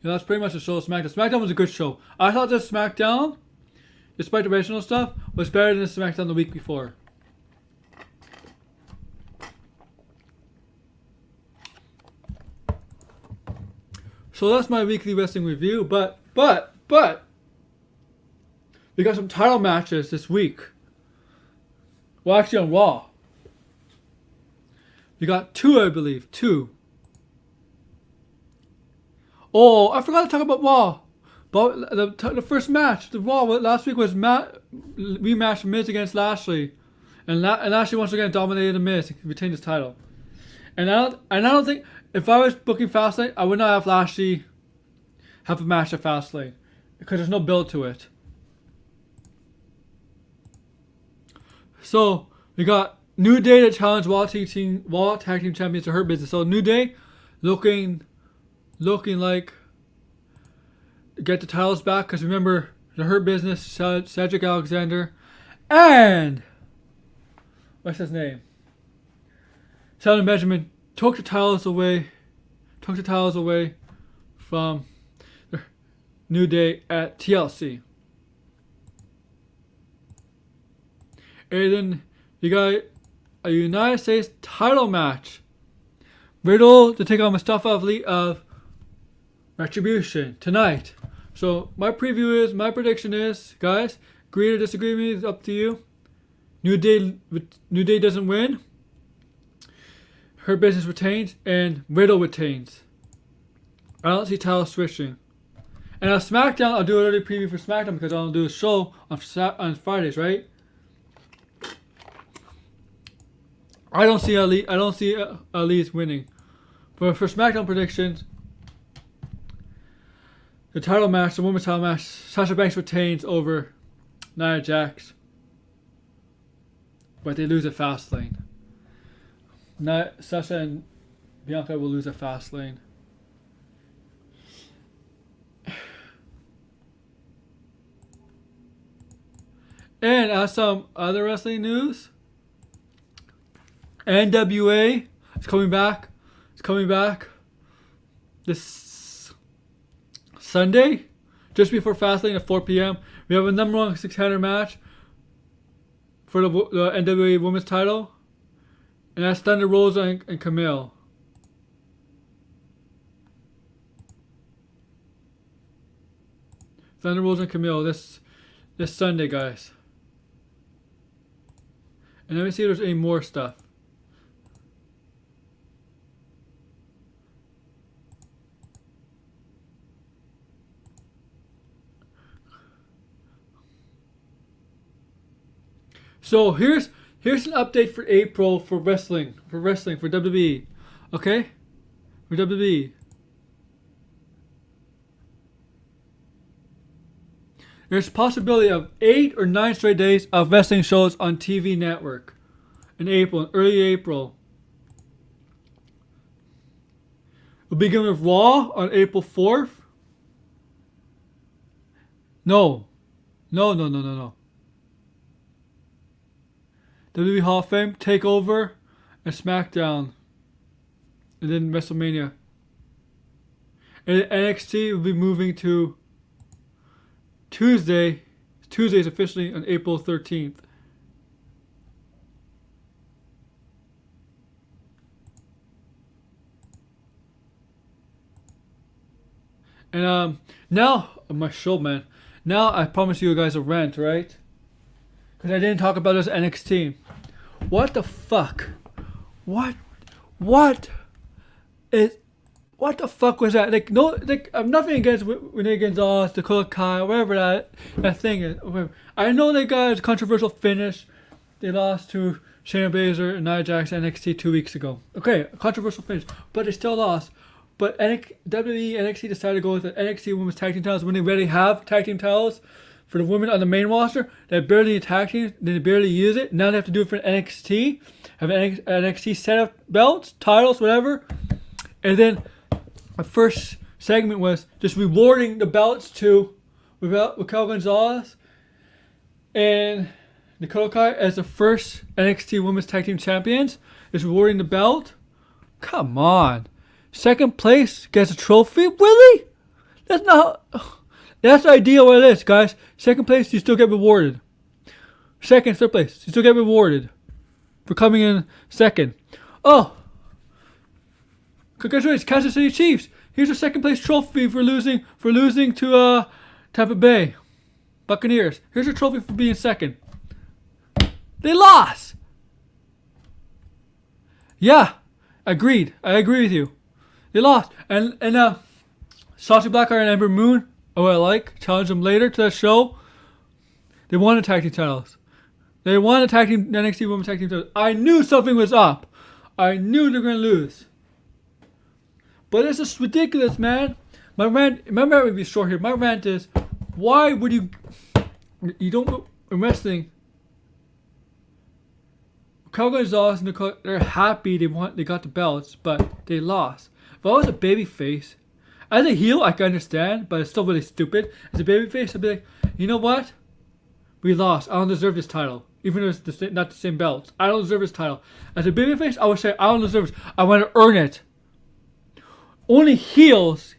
Yeah, that's pretty much the show of SmackDown. SmackDown was a good show. I thought this SmackDown, despite the original stuff, was better than the SmackDown the week before. So that's my weekly wrestling review. But we got some title matches this week. Well, actually on Raw. We got two, I believe. Two. Oh, I forgot to talk about Raw. But the first match, the Raw last week was rematch Miz against Lashley, and Lashley once again dominated the Miz, retained his title. And I don't think if I was booking Fastlane, I would not have Lashley have a match at Fastlane because there's no build to it. So we got New Day to challenge Raw Tag Team Champions to Hurt Business. So New Day looking like get the titles back, because remember the Hurt Business, Cedric Alexander and what's his name, Shelton Benjamin took the titles away from the New Day at TLC. And then you got a United States title match. Riddle to take on Mustafa Ali of Retribution tonight. So my prediction is, guys, agree or disagree with me, it's up to you. New Day doesn't win. Her Business retains, and Riddle retains. I don't see title switching. And on SmackDown, I'll do an early preview for SmackDown because I'll do a show on Fridays, right? I don't see Ali's winning. But for SmackDown predictions, the women's title match, Sasha Banks retains over Nia Jax, but they lose at Fastlane. Sasha and Bianca will lose at Fastlane. And as some other wrestling news, NWA is coming back. It's coming back this Sunday, just before Fastlane at 4 p.m. We have a number one 600 match for the NWA Women's title. And that's Thunder Rosa and Camille. Thunder Rosa and Camille this Sunday, guys. And let me see if there's any more stuff. So here's an update for April for wrestling for WWE. Okay? For WWE. There's a possibility of 8 or 9 straight days of wrestling shows on TV network in April, early April. We'll begin with Raw on April 4th. No. WWE Hall of Fame, TakeOver, and Smackdown. And then WrestleMania. And NXT will be moving to Tuesday. Tuesday is officially on April 13th. And now my show, man. Now I promise you guys a rant, right? Because I didn't talk about this NXT. What the fuck? What the fuck was that? Like, no, like, I'm nothing against Renee Gonzalez, Dakota Kai, whatever that thing is. I know they got a controversial finish. They lost to Shayna Baszler and Nia Jax NXT 2 weeks ago. Okay, a controversial finish, but they still lost. But WWE NXT decided to go with the NXT Women's Tag Team titles when they already have tag team titles for the women on the main roster. They barely need tag teams. They barely use it. Now they have to do it for NXT. Have an NXT set of belts, titles, whatever. And then my first segment was just rewarding the belts to Raquel Gonzalez and Dakota Kai as the first NXT Women's Tag Team Champions. Is rewarding the belt. Come on. Second place gets a trophy? Really? That's not... That's the idea what it is, guys. Second place, you still get rewarded. Second, third place, you still get rewarded for coming in second. Oh, congratulations, Kansas City Chiefs. Here's a second place trophy for losing to Tampa Bay Buccaneers. Here's a trophy for being second. They lost. Yeah, agreed. I agree with you. They lost, and Shotzi Blackheart and Ember Moon. Oh, I challenge them later to that show. They won the tag team titles. They won the tag team NXT Women's Tag Team titles. I knew something was up. I knew they were gonna lose. But it's just ridiculous, man. My rant would be short here. My rant is, why would you don't in wrestling? Raquel Gonzalez and Nicole, they're happy they got the belts, but they lost. If I was a babyface, as a heel, I can understand, but it's still really stupid. As a babyface, I'd be like, you know what? We lost. I don't deserve this title. Even though it's not the same belts. I don't deserve this title. As a babyface, I would say, I don't deserve it. I want to earn it. Only heels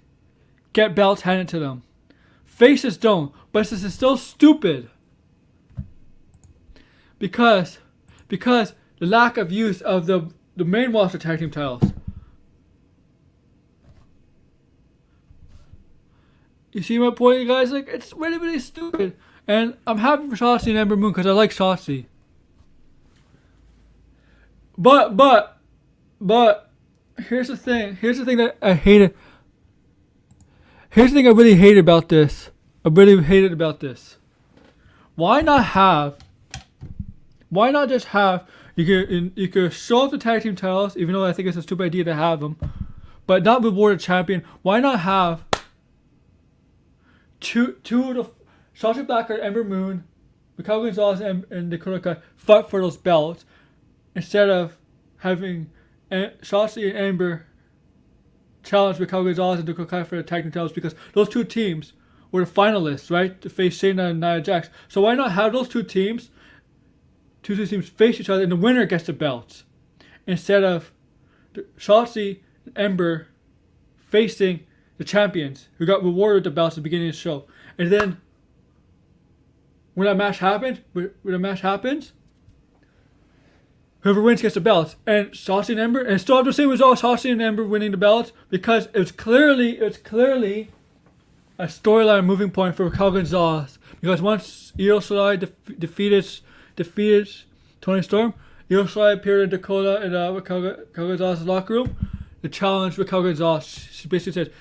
get belts handed to them. Faces don't. But this is still stupid. Because the lack of use of the main roster tag team titles. You see my point, you guys? Like, it's really, really stupid. And I'm happy for Shotzi and Ember Moon because I like Shotzi. But here's the thing. Here's the thing that I hated. Here's the thing I really hated about this. Why not just have you could show off the tag team titles, even though I think it's a stupid idea to have them, but not reward a champion. Why not have two of the Shotzi Blackheart, Ember Moon, Raquel Gonzalez, and Dakota Kai fight for those belts instead of having Shotzi and Ember challenge Raquel Gonzalez and Dakota Kai for the tag team titles, because those two teams were the finalists, right, to face Shayna and Nia Jax. So why not have those two teams face each other and the winner gets the belts instead of Shotzi and Ember facing the champions who got rewarded the belts at the beginning of the show. And then when that match happens, whoever wins gets the belt. And Shotzi and Ember, and still have the same result, Shotzi and Ember winning the belt, because it was clearly a storyline moving point for Raquel Gonzalez. Because once Io Shirai defeated Toni Storm, Io Shirai appeared in Dakota in Raquel Gonzalez's locker room. The challenge Raquel Gonzalez, she basically said,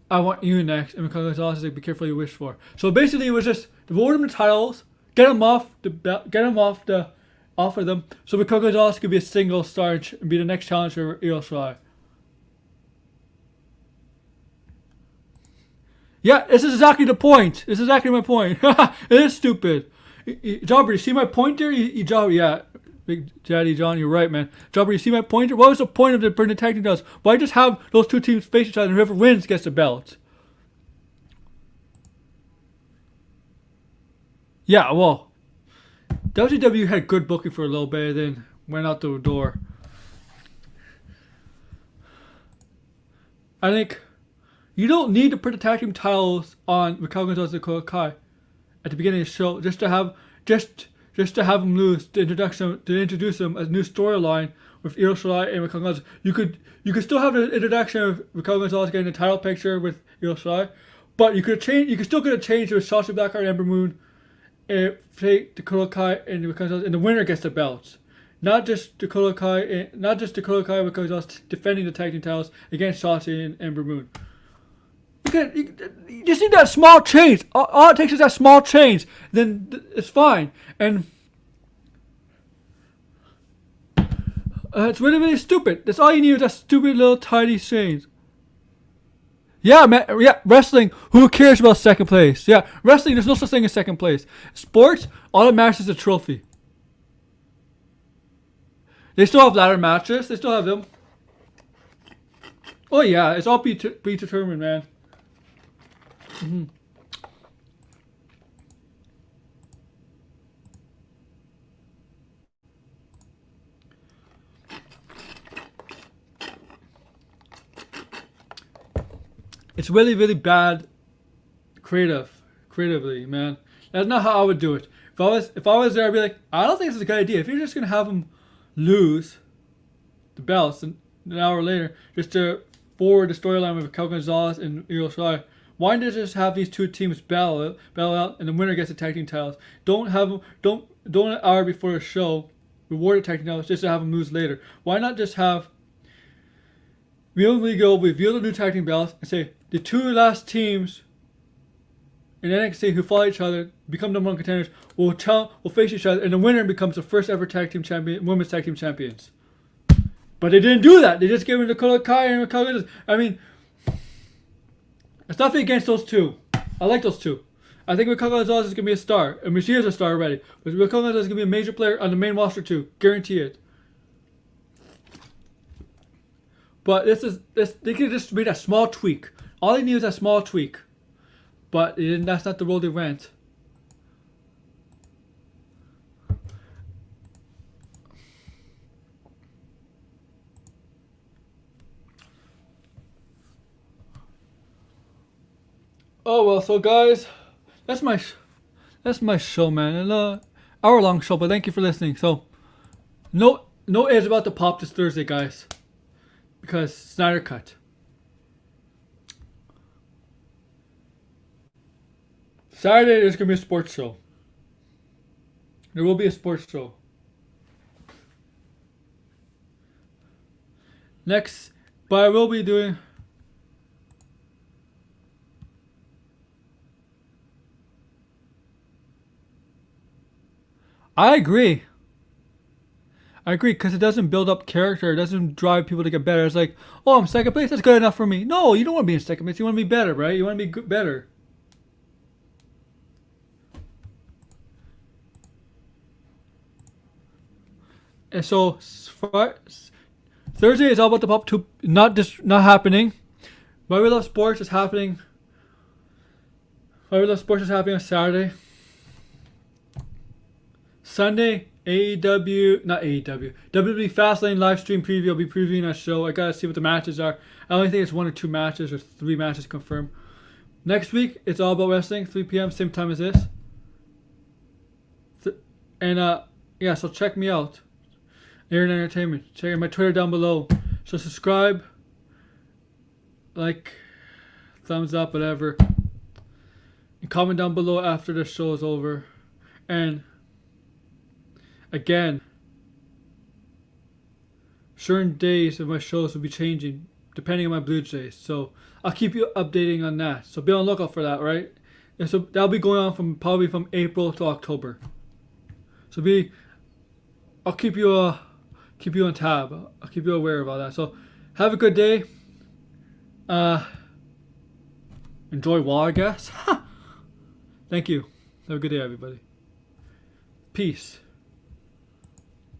"I want you next," and Raquel Gonzalez is like, "Be careful what you wish for." So basically, it was just devote them the titles, get them off of them, so Raquel Gonzalez could be a single star and be the next challenger for Io Shirai. Yeah, this is exactly the point. This is exactly my point. It is stupid. Jobber, you see my pointer? Yeah, Big Daddy John, you're right, man. Jobber, you see my pointer? What was the point of the Burning Tag Team titles? Why just have those two teams face each other and whoever wins gets the belt? Yeah, well, WWE had good booking for a little bit, then went out the door. I think you don't need to put the tag team titles on Raquel Gonzalez and Dakota Kai at the beginning of the show just to have them lose to introduce them as a new storyline with Io Shirai and Raquel Gonzalez. You could still have the introduction of Raquel Gonzalez getting the title picture with Io Shirai, but you could still get a change with Shotzi Blackheart and Ember Moon, take Dakota Kai and Raquel Gonzalez, and the winner gets the belts. Not just Dakota Kai and Raquel Gonzalez defending the tag team titles against Shotzi and Ember Moon. You just need that small change. All it takes is that small change. Then it's fine. And it's really, really stupid. That's all you need is that stupid little tiny change. Yeah, man. Yeah, wrestling. Who cares about second place? Yeah, wrestling. There's no such thing as second place. Sports. All that matters is a trophy. They still have ladder matches. They still have them. Oh yeah, it's all predetermined, man. Mm-hmm. It's really, really bad creatively, man. That's not how I would do it. If I was there, I'd be like, I don't think this is a good idea. If you're just gonna have them lose the belts an hour later, just to forward the storyline with Raquel Gonzalez and Io Shirai, why not just have these two teams battle out, and the winner gets the tag team titles? Don't have them. Don't an hour before the show reward the tag team titles just to have them lose later. Why not just have reveal the new tag team belts and say the two last teams in NXT who follow each other become number one contenders will face each other, and the winner becomes the first ever tag team champion, women's tag team champions. But they didn't do that. They just gave them to Dakota Kai and Raquel Gonzalez. I mean, it's nothing against those two. I like those two. I think Raquel Gonzalez is going to be a star. I mean, she is a star already. But Raquel Gonzalez is going to be a major player on the main roster too. Guarantee it. But they could just made a small tweak. All they need is a small tweak. But that's not the role they went. Oh well, so guys, that's my show, man. An hour-long show, but thank you for listening. So, no ads about to pop this Thursday, guys, because Snyder Cut. Saturday there's gonna be a sports show. There will be a sports show. Next, but I will be doing. I agree because it doesn't build up character. It doesn't drive people to get better. It's like, oh, I'm second place. That's good enough for me. No, you don't want to be in second place. You want to be better, right? You want to be better. And so Thursday is all about the pop two. Not happening. Why We Love Sports is happening. Why We Love Sports is happening on Saturday. Sunday, WWE Fastlane live stream preview. I'll be previewing that show. I gotta see what the matches are. I only think it's 1 or 2 matches or 3 matches confirmed. Next week, it's all about wrestling. 3 p.m. same time as this. So check me out. Aaron Entertainment. Check out my Twitter down below. So subscribe, like, thumbs up, whatever. And comment down below after the show is over. And again, certain days of my shows will be changing depending on my Blue Jays. So I'll keep you updating on that. So be on the lookout for that, right? And so that'll be going on from probably from April to October. So I'll keep you on tab. I'll keep you aware of all that. So have a good day. Enjoy WoW, I guess. Thank you. Have a good day, everybody. Peace.